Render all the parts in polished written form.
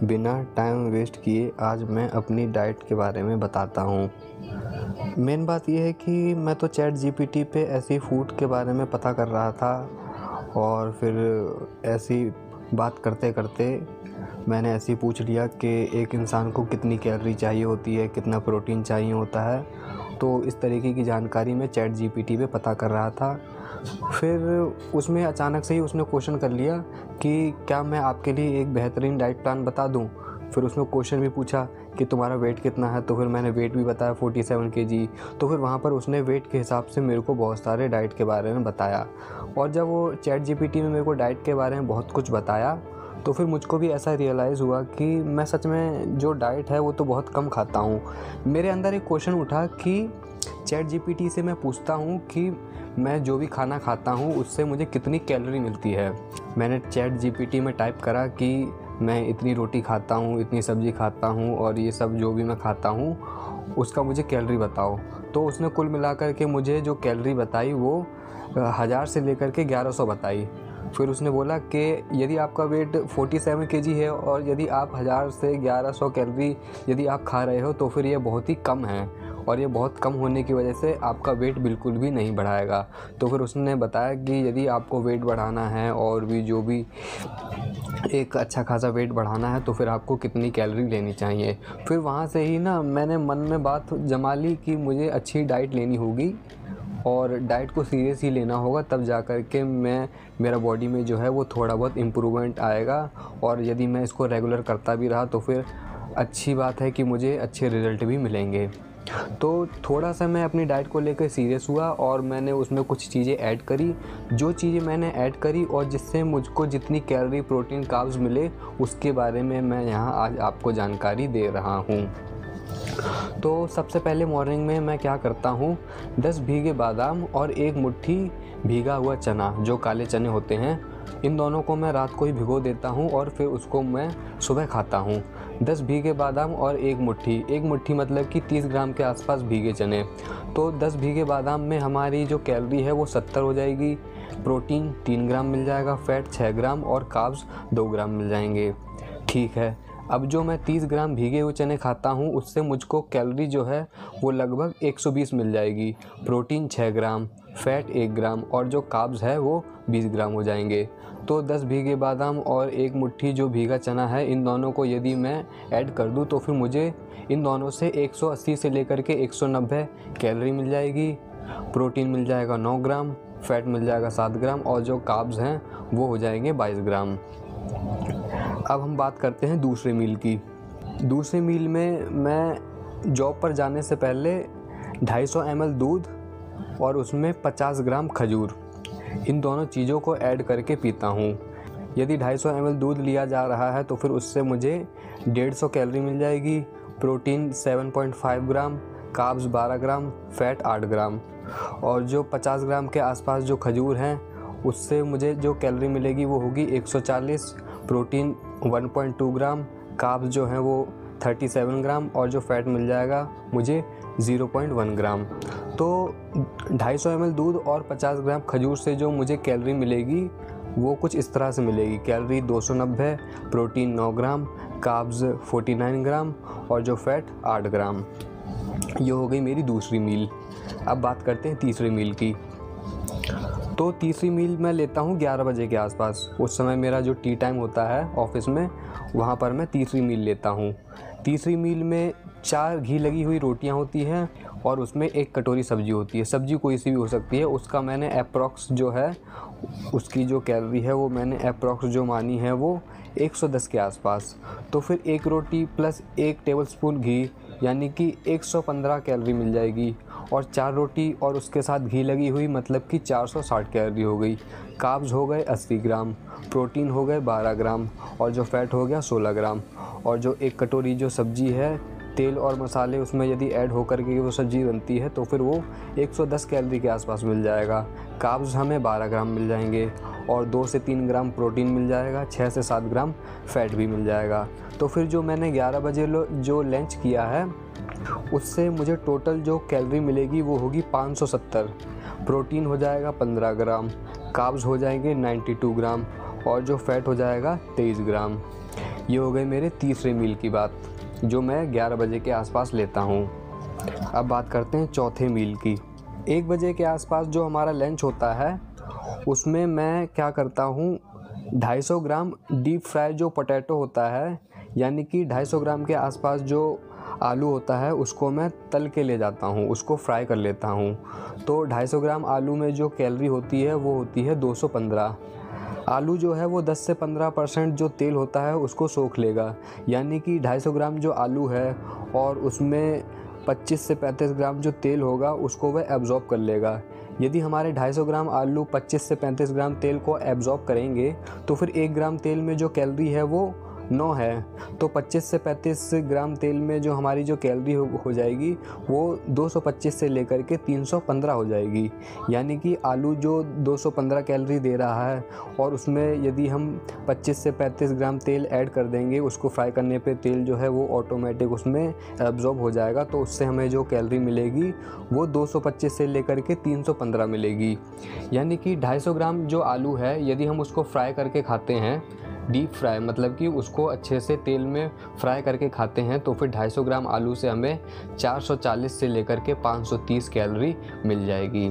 बिना time waste किए आज मैं अपनी डाइट के बारे में बताता हूँ। मेन बात यह है कि मैं तो चैट जीपीटी पे ऐसी फूड के बारे में पता कर रहा था और फिर ऐसी बात करते करते मैंने ऐसे ही पूछ लिया कि एक इंसान को कितनी कैलोरी चाहिए होती है, कितना प्रोटीन चाहिए होता है। तो इस तरीके की जानकारी मैं चैट जीपीटी पे पता कर रहा था। फिर उसमें अचानक से ही उसने क्वेश्चन कर लिया कि क्या मैं आपके लिए एक बेहतरीन डाइट प्लान बता दूं। फिर उसने क्वेश्चन भी पूछा कि तुम्हारा वेट कितना है, तो फिर मैंने वेट भी बताया 47 kg। तो फिर वहाँ पर उसने वेट के हिसाब से मेरे को बहुत सारे डाइट के बारे में बताया। और जब वो चैट जीपीटी में मेरे को डाइट के बारे में बहुत कुछ बताया तो फिर मुझको भी ऐसा रियलाइज़ हुआ कि मैं सच में जो डाइट है वो तो बहुत कम खाता हूँ। मेरे अंदर एक क्वेश्चन उठा कि चैट जीपीटी से मैं पूछता हूँ कि मैं जो भी खाना खाता हूँ उससे मुझे कितनी कैलोरी मिलती है। मैंने चैट जीपीटी में टाइप करा कि मैं इतनी रोटी खाता हूँ, इतनी सब्ज़ी खाता हूँ और ये सब जो भी मैं खाता हूँ उसका मुझे कैलोरी बताओ। तो उसने कुल मिलाकर के मुझे जो कैलोरी बताई वो 1000 से लेकर के 1100 बताई। फिर उसने बोला कि यदि आपका वेट 47 kg है और यदि आप 1000 से 1100 कैलोरी यदि आप खा रहे हो तो फिर ये बहुत ही कम है और ये बहुत कम होने की वजह से आपका वेट बिल्कुल भी नहीं बढ़ाएगा। तो फिर उसने बताया कि यदि आपको वेट बढ़ाना है और भी जो भी एक अच्छा खासा वेट बढ़ाना है तो फिर आपको कितनी कैलोरी लेनी चाहिए। फिर वहाँ से ही ना मैंने मन में बात जमा ली कि मुझे अच्छी डाइट लेनी होगी और डाइट को सीरियस ही लेना होगा, तब जा कर के मेरा बॉडी में जो है वो थोड़ा बहुत इम्प्रूवमेंट आएगा। और यदि मैं इसको रेगुलर करता भी रहा तो फिर अच्छी बात है कि मुझे अच्छे रिज़ल्ट भी मिलेंगे। तो थोड़ा सा मैं अपनी डाइट को लेकर सीरियस हुआ और मैंने उसमें कुछ चीज़ें ऐड करी। जो चीज़ें मैंने ऐड करी और जिससे मुझको जितनी कैलोरी, प्रोटीन, कार्ब्स मिले उसके बारे में मैं यहाँ आज आपको जानकारी दे रहा हूँ। तो सबसे पहले मॉर्निंग में मैं क्या करता हूँ, 10 भीगे बादाम और एक मुट्ठी भीगा हुआ चना, जो काले चने होते हैं, इन दोनों को मैं रात को ही भिगो देता हूँ और फिर उसको मैं सुबह खाता हूँ। 10 भीगे बादाम और एक मुट्ठी मतलब कि 30 ग्राम के आसपास भीगे चने। तो 10 भीगे बादाम में हमारी जो कैलोरी है वो 70 हो जाएगी, प्रोटीन 3 ग्राम मिल जाएगा, फैट 6 ग्राम और कार्ब्स 2 ग्राम मिल जाएंगे। ठीक है, अब जो मैं 30 ग्राम भीगे हुए चने खाता हूँ उससे मुझको कैलोरी जो है वो लगभग 120 मिल जाएगी, प्रोटीन 6 ग्राम, फैट 1 ग्राम और जो कार्ब्स है वो 20 ग्राम हो जाएंगे। तो 10 भीगे बादाम और एक मुट्ठी जो भीगा चना है, इन दोनों को यदि मैं ऐड कर दूँ तो फिर मुझे इन दोनों से 180 से लेकर के 190 कैलोरी मिल जाएगी, प्रोटीन मिल जाएगा 9 ग्राम, फैट मिल जाएगा 7 ग्राम और जो कार्ब्स हैं वो हो जाएंगे 22 ग्राम। अब हम बात करते हैं दूसरे मील की। दूसरे मील में मैं जॉब पर जाने से पहले 250 ml दूध और उसमें 50 ग्राम खजूर, इन दोनों चीज़ों को ऐड करके पीता हूँ। यदि 250 ml दूध लिया जा रहा है तो फिर उससे मुझे 150 कैलोरी मिल जाएगी, प्रोटीन 7.5 ग्राम, कार्ब्स 12 ग्राम, फैट 8 ग्राम और जो 50 ग्राम के आसपास जो खजूर हैं उससे मुझे जो कैलोरी मिलेगी वो होगी 140, प्रोटीन 1.2 ग्राम, कार्ब्स जो हैं वो 37 ग्राम और जो फैट मिल जाएगा मुझे 0.1 ग्राम। तो 250 ml दूध और 50 ग्राम खजूर से जो मुझे कैलोरी मिलेगी वो कुछ इस तरह से मिलेगी। कैलोरी 290, प्रोटीन 9 ग्राम, कार्ब्स 49 ग्राम और जो फैट 8 ग्राम। ये हो गई मेरी दूसरी मील। अब बात करते हैं तीसरी मील की। तो तीसरी मील मैं लेता हूँ 11 बजे के आसपास। उस समय मेरा जो टी टाइम होता है ऑफिस में, वहाँ पर मैं तीसरी मील लेता हूँ। तीसरी मील में 4 घी लगी हुई रोटियाँ होती हैं और उसमें 1 कटोरी सब्ज़ी होती है। सब्ज़ी कोई सी भी हो सकती है। उसका मैंने अप्रॉक्स जो है उसकी जो कैलोरी है वो मैंने अप्रॉक्स जो मानी है वो 110 के आसपास। तो फिर 1 रोटी प्लस 1 टेबलस्पून घी यानी कि 115 कैलोरी मिल जाएगी और 4 रोटी और उसके साथ घी लगी हुई मतलब कि 460 कैलोरी हो गई। कार्ब्स हो गए 80 ग्राम, प्रोटीन हो गए 12 ग्राम और जो फैट हो गया 16 ग्राम और जो 1 कटोरी जो सब्ज़ी है, तेल और मसाले उसमें यदि ऐड होकर के वो सब्ज़ी बनती है तो फिर वो 110 कैलोरी के आसपास मिल जाएगा। कार्ब्स हमें 12 ग्राम मिल जाएंगे और 2 से 3 ग्राम प्रोटीन मिल जाएगा, 6 से 7 ग्राम फैट भी मिल जाएगा। तो फिर जो मैंने 11 बजे जो लंच किया है उससे मुझे टोटल जो कैलोरी मिलेगी वो होगी 570। प्रोटीन हो जाएगा 15 ग्राम, कार्ब्स हो जाएंगे 92 ग्राम और जो फैट हो जाएगा 23 ग्राम। ये हो गई मेरे तीसरे मील की बात, जो मैं 11 बजे के आसपास लेता हूँ। अब बात करते हैं चौथे मील की। 1 बजे के आसपास जो हमारा लंच होता है, उसमें मैं क्या करता हूँ, 250 ग्राम डीप फ्राई जो पोटैटो होता है, यानी कि 250 ग्राम के आसपास जो आलू होता है, उसको मैं तल के ले जाता हूँ, उसको फ्राई कर लेता हूँ। तो 250 ग्राम आलू में जो कैलोरी होती है वो होती है 215। आलू जो है वो 10 से 15% जो तेल होता है उसको सोख लेगा, यानी कि 250 ग्राम जो आलू है और उसमें 25 से 35 ग्राम जो तेल होगा उसको वह एब्जॉर्ब कर लेगा। यदि हमारे 250 ग्राम आलू 25 से 35 ग्राम तेल को एब्जॉर्ब करेंगे तो फिर 1 ग्राम तेल में जो कैलोरी है वो 9 है। तो 25 से 35 ग्राम तेल में जो हमारी जो कैलोरी हो जाएगी वो 225 से लेकर के 315 हो जाएगी। यानी कि आलू जो 215 कैलोरी दे रहा है और उसमें यदि हम 25 से 35 ग्राम तेल ऐड कर देंगे, उसको फ्राई करने पे तेल जो है वो ऑटोमेटिक उसमें एब्जॉर्ब हो जाएगा। तो उससे हमें जो कैलोरी मिलेगी वो 225 से लेकर के 315 मिलेगी। यानी कि 250 ग्राम जो आलू है, यदि हम उसको फ्राई करके खाते हैं, डीप फ्राई मतलब कि उसको अच्छे से तेल में फ्राई करके खाते हैं, तो फिर 250 ग्राम आलू से हमें 440 से लेकर के 530 कैलोरी मिल जाएगी।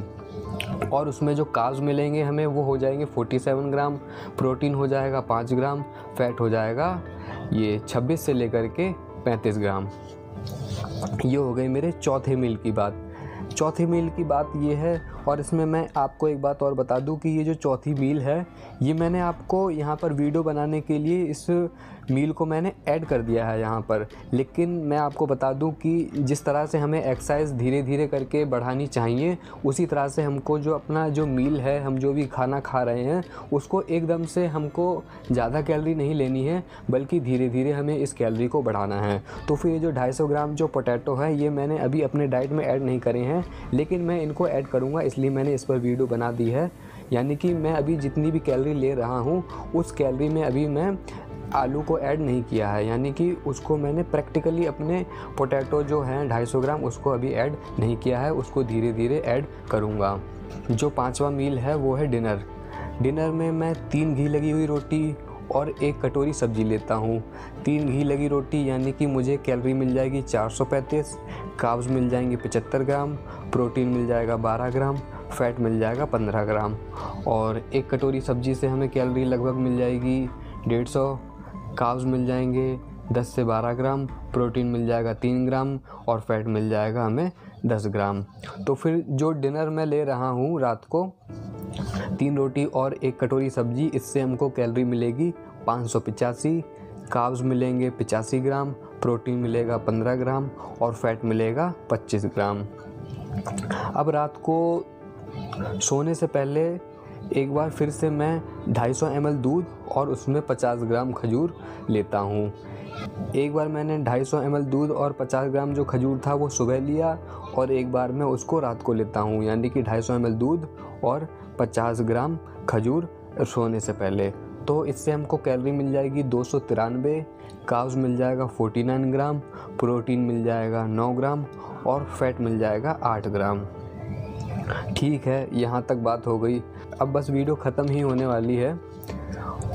और उसमें जो कार्ब्स मिलेंगे हमें वो हो जाएंगे 47 ग्राम, प्रोटीन हो जाएगा 5 ग्राम, फैट हो जाएगा ये 26 से लेकर के 35 ग्राम। ये हो गई मेरे चौथे मील की बात। चौथी मील की बात ये है, और इसमें मैं आपको एक बात और बता दूं कि ये जो चौथी मील है, ये मैंने आपको यहाँ पर वीडियो बनाने के लिए इस मील को मैंने ऐड कर दिया है यहाँ पर। लेकिन मैं आपको बता दूं कि जिस तरह से हमें एक्सरसाइज धीरे धीरे करके बढ़ानी चाहिए, उसी तरह से हमको जो अपना जो मील है, हम जो भी खाना खा रहे हैं, उसको एकदम से हमको ज़्यादा कैलोरी नहीं लेनी है, बल्कि धीरे धीरे हमें इस कैलोरी को बढ़ाना है। तो फिर ये जो 250 ग्राम जो पोटैटो है, ये मैंने अभी अपने डाइट में ऐड नहीं करे हैं, लेकिन मैं इनको ऐड करूँगा, इसलिए मैंने इस पर वीडियो बना दी है। यानी कि मैं अभी जितनी भी कैलोरी ले रहा हूँ, उस कैलोरी में अभी मैं आलू को ऐड नहीं किया है, यानी कि उसको मैंने प्रैक्टिकली अपने पोटैटो जो हैं 250 ग्राम, उसको अभी ऐड नहीं किया है, उसको धीरे धीरे ऐड करूँगा। जो 5वां मील है वो है डिनर। डिनर में मैं 3 घी लगी हुई रोटी और 1 कटोरी सब्जी लेता हूँ। 3 घी लगी रोटी यानी कि मुझे कैलोरी मिल जाएगी 435, कार्ब्स मिल जाएंगे 75 ग्राम, प्रोटीन मिल जाएगा 12 ग्राम, फैट मिल जाएगा 15 ग्राम। और 1 कटोरी सब्जी से हमें कैलोरी लगभग मिल जाएगी 150, कार्ब्स मिल जाएंगे 10 से 12 ग्राम, प्रोटीन मिल जाएगा 3 ग्राम और फैट मिल जाएगा हमें 10 ग्राम। तो फिर जो डिनर मैं ले रहा हूँ रात को, 3 रोटी और 1 कटोरी सब्जी, इससे हमको कैलोरी मिलेगी 585, कार्ब्स मिलेंगे 85 ग्राम, प्रोटीन मिलेगा 15 ग्राम और फैट मिलेगा 25 ग्राम। अब रात को सोने से पहले एक बार फिर से मैं 250 ml दूध और उसमें 50 ग्राम खजूर लेता हूँ। एक बार मैंने 250 ml दूध और 50 ग्राम जो खजूर था वो सुबह लिया, और एक बार मैं उसको रात को लेता हूँ, यानी कि 250 ml दूध और 50 ग्राम खजूर सोने से पहले। तो इससे हमको कैलोरी मिल जाएगी 293, कार्ब्स मिल जाएगा 49 ग्राम, प्रोटीन मिल जाएगा 9 ग्राम और फैट मिल जाएगा 8 ग्राम। ठीक है, यहाँ तक बात हो गई। अब बस वीडियो ख़त्म ही होने वाली है।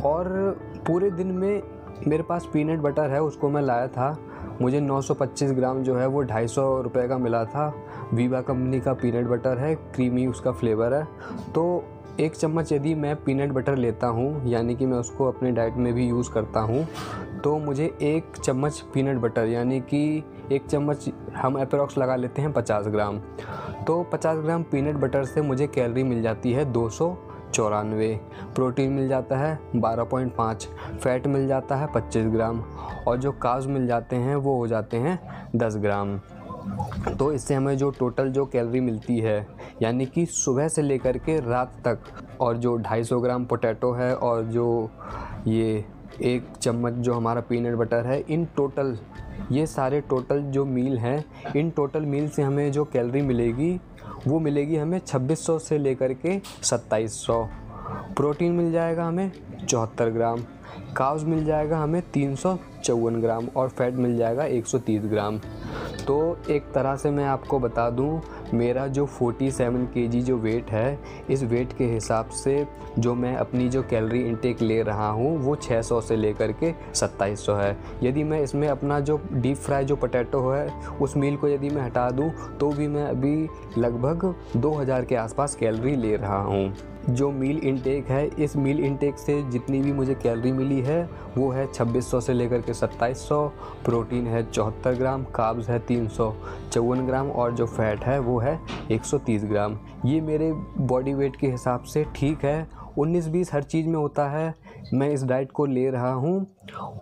और पूरे दिन में मेरे पास पीनट बटर है, उसको मैं लाया था, मुझे 925 ग्राम जो है वो 250 रुपये का मिला था। वीवा कंपनी का पीनट बटर है, क्रीमी उसका फ्लेवर है। तो 1 चम्मच यदि मैं पीनट बटर लेता हूँ, यानी कि मैं उसको अपने डाइट में भी यूज़ करता हूँ, तो मुझे 1 चम्मच पीनट बटर, यानी कि 1 चम्मच हम अप्रॉक्स लगा लेते हैं 50 ग्राम। तो 50 ग्राम पीनट बटर से मुझे कैलोरी मिल जाती है 294, प्रोटीन मिल जाता है 12.5, फैट मिल जाता है 25 ग्राम और जो कार्ब्स मिल जाते हैं वो हो जाते हैं 10 ग्राम। तो इससे हमें जो टोटल जो कैलोरी मिलती है, यानी कि सुबह से लेकर के रात तक, और जो 250 ग्राम पोटैटो है और जो ये 1 चम्मच जो हमारा पीनट बटर है, इन टोटल ये सारे टोटल जो मील हैं, इन टोटल मील से हमें जो कैलोरी मिलेगी वो मिलेगी हमें 2600 से लेकर के 2700। प्रोटीन मिल जाएगा हमें 74 ग्राम, कार्ब्स मिल जाएगा हमें 354 ग्राम और फैट मिल जाएगा 130 ग्राम। तो एक तरह से मैं आपको बता दूं, मेरा जो 47 केजी जो वेट है, इस वेट के हिसाब से जो मैं अपनी जो कैलोरी इंटेक ले रहा हूँ वो 600 से लेकर के 2700 है। यदि मैं इसमें अपना जो डीप फ्राई जो पोटैटो है उस मील को यदि मैं हटा दूँ तो भी मैं अभी लगभग 2000 के आसपास कैलोरी ले रहा हूँ। जो मील इंटेक है, इस मील इंटेक से जितनी भी मुझे कैलोरी मिली है वो है 2600 से लेकर के 2700। प्रोटीन है 74 ग्राम, कार्ब्स है 354 ग्राम और जो फैट है वो है 130 ग्राम। ये मेरे बॉडी वेट के हिसाब से ठीक है। 19-20 हर चीज़ में होता है। मैं इस डाइट को ले रहा हूँ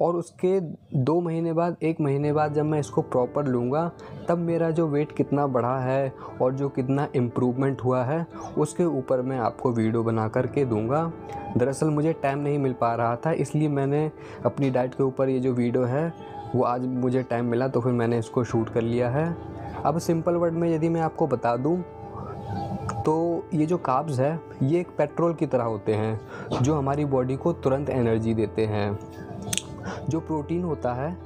और उसके 2 महीने बाद, 1 महीने बाद जब मैं इसको प्रॉपर लूँगा तब मेरा जो वेट कितना बढ़ा है और जो कितना इम्प्रूवमेंट हुआ है उसके ऊपर मैं आपको वीडियो बना कर के दूँगा। दरअसल मुझे टाइम नहीं मिल पा रहा था, इसलिए मैंने अपनी डाइट के ऊपर ये जो वीडियो है वो आज मुझे टाइम मिला तो फिर मैंने इसको शूट कर लिया है। अब सिंपल वर्ड में यदि मैं आपको बता दूँ तो ये जो कार्ब्स है ये एक पेट्रोल की तरह होते हैं जो हमारी बॉडी को तुरंत एनर्जी देते हैं। जो प्रोटीन होता है,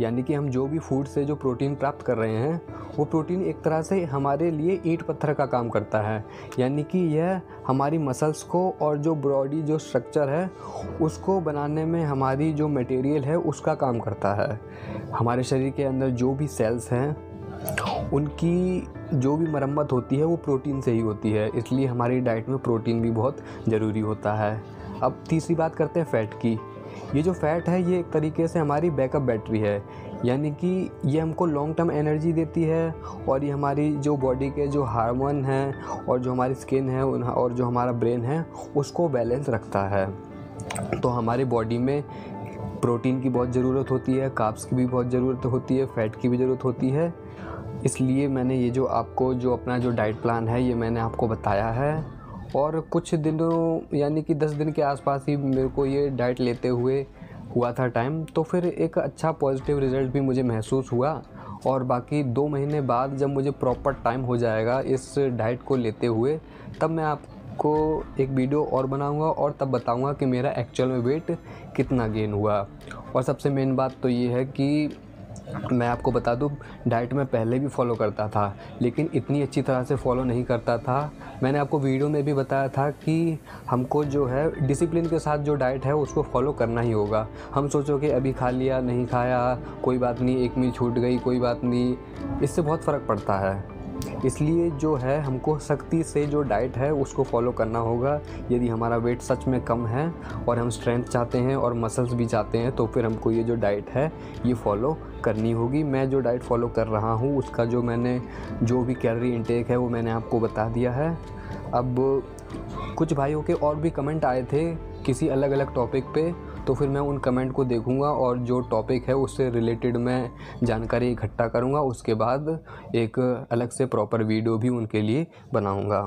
यानी कि हम जो भी फूड से जो प्रोटीन प्राप्त कर रहे हैं वो प्रोटीन एक तरह से हमारे लिए ईंट पत्थर का काम करता है, यानी कि यह हमारी मसल्स को और जो बॉडी जो स्ट्रक्चर है उसको बनाने में हमारी जो मटेरियल है उसका काम करता है। हमारे शरीर के अंदर जो भी सेल्स हैं उनकी जो भी मरम्मत होती है वो प्रोटीन से ही होती है, इसलिए हमारी डाइट में प्रोटीन भी बहुत ज़रूरी होता है। अब तीसरी बात करते हैं फ़ैट की। ये जो फ़ैट है ये एक तरीके से हमारी बैकअप बैटरी है, यानी कि ये हमको लॉन्ग टर्म एनर्जी देती है और ये हमारी जो बॉडी के जो हार्मोन हैं और जो हमारी स्किन है और जो हमारा ब्रेन है उसको बैलेंस रखता है। तो हमारी बॉडी में प्रोटीन की बहुत ज़रूरत होती है, कार्ब्स की भी बहुत ज़रूरत होती है, फ़ैट की भी ज़रूरत होती है। इसलिए मैंने ये जो आपको जो अपना जो डाइट प्लान है ये मैंने आपको बताया है और कुछ दिनों यानी कि 10 दिन के आसपास ही मेरे को ये डाइट लेते हुए हुआ था टाइम, तो फिर एक अच्छा पॉजिटिव रिज़ल्ट भी मुझे महसूस हुआ। और बाकी 2 महीने बाद जब मुझे प्रॉपर टाइम हो जाएगा इस डाइट को लेते हुए तब मैं आपको एक वीडियो और बनाऊंगा और तब बताऊंगा कि मेरा एक्चुअल में वेट कितना गेन हुआ। और सबसे मेन बात तो ये है कि मैं आपको बता दूं, डाइट में पहले भी फॉलो करता था लेकिन इतनी अच्छी तरह से फॉलो नहीं करता था। मैंने आपको वीडियो में भी बताया था कि हमको जो है डिसिप्लिन के साथ जो डाइट है उसको फॉलो करना ही होगा। हम सोचो कि अभी खा लिया, नहीं खाया, कोई बात नहीं, एक मील छूट गई, कोई बात नहीं, इससे बहुत फ़र्क पड़ता है। इसलिए जो है हमको सख्ती से जो डाइट है उसको फॉलो करना होगा। यदि हमारा वेट सच में कम है और हम स्ट्रेंथ चाहते हैं और मसल्स भी चाहते हैं तो फिर हमको ये जो डाइट है ये फॉलो करनी होगी। मैं जो डाइट फॉलो कर रहा हूँ उसका जो मैंने जो भी कैलोरी इंटेक है वो मैंने आपको बता दिया है। अब कुछ भाइयों के और भी कमेंट आए थे किसी अलग अलग टॉपिक पे, तो फिर मैं उन कमेंट को देखूंगा और जो टॉपिक है उससे रिलेटेड मैं जानकारी इकट्ठा करूंगा। उसके बाद एक अलग से प्रॉपर वीडियो भी उनके लिए बनाऊंगा।